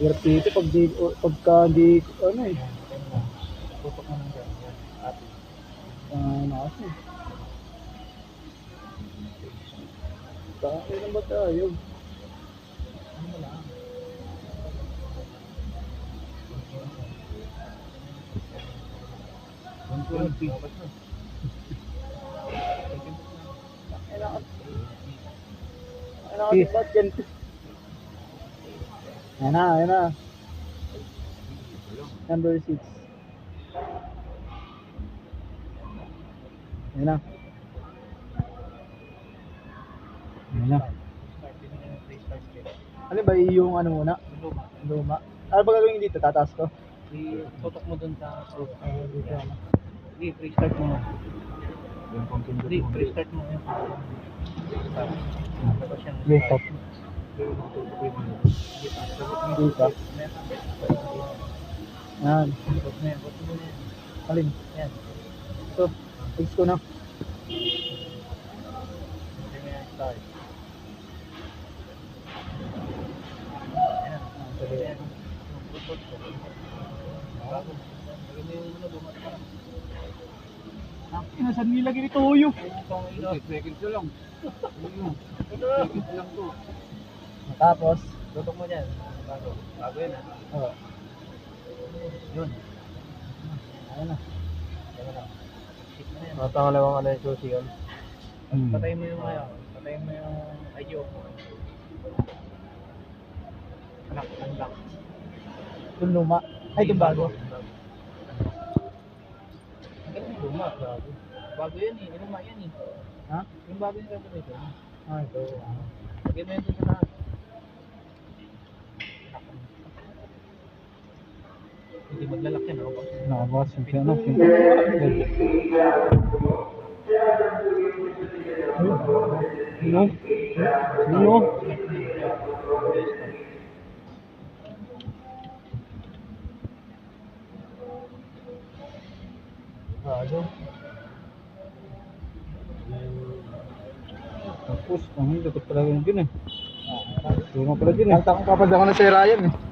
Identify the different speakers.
Speaker 1: Hirap dito pagka di, ano eh.
Speaker 2: Tutok mo ng dyan. Ate.
Speaker 1: Ano kasi. Bakit naman ba tayo?
Speaker 2: Ano mo lang?
Speaker 1: Ano ba't yan? Ayan na, ayan na. Number 6. Ayan na. Ayan na. Ano ba yung ano muna?
Speaker 2: Luma.
Speaker 1: Luma. Ano ba gagawin dito? Tataas ko?
Speaker 2: Tutok mo dun sa proof.
Speaker 1: Dito.
Speaker 2: Hindi, restart mo. Hindi, restart mo. Tapos siyang
Speaker 1: Dito. Dito. Yan. Alin?
Speaker 2: Yan.
Speaker 1: Ito. Fix ko na.
Speaker 2: Start. Ayan.
Speaker 1: Saan nilagay nito uyo?
Speaker 2: Seconds ko lang. Seconds lang to.
Speaker 1: Tapos?
Speaker 2: Tutok mo dyan. Bago yun ah.
Speaker 1: Oo.
Speaker 2: Yun.
Speaker 1: Ayan na.
Speaker 2: Shift mo yan.
Speaker 1: Matangalawang ano yung susi yun.
Speaker 2: Patayin mo yung patayin mo yung IGO mo. Unlock.
Speaker 1: Yung luma. Ay, yung bago.
Speaker 2: Yung luma, bago. Bago yan eh. Luma yan eh.
Speaker 1: Ha?
Speaker 2: Yung bago yung gagamitin.
Speaker 1: Ah, ito.
Speaker 2: Lagyan mo yun dun sa lahat. Hindi maglalak yan.
Speaker 1: Nakabukas yung piano. Sino? Sino? Bago. Tapos, ang dapat pala yun dun eh. Luma pala dun eh. Ang takang kapag ako na si Ryan eh.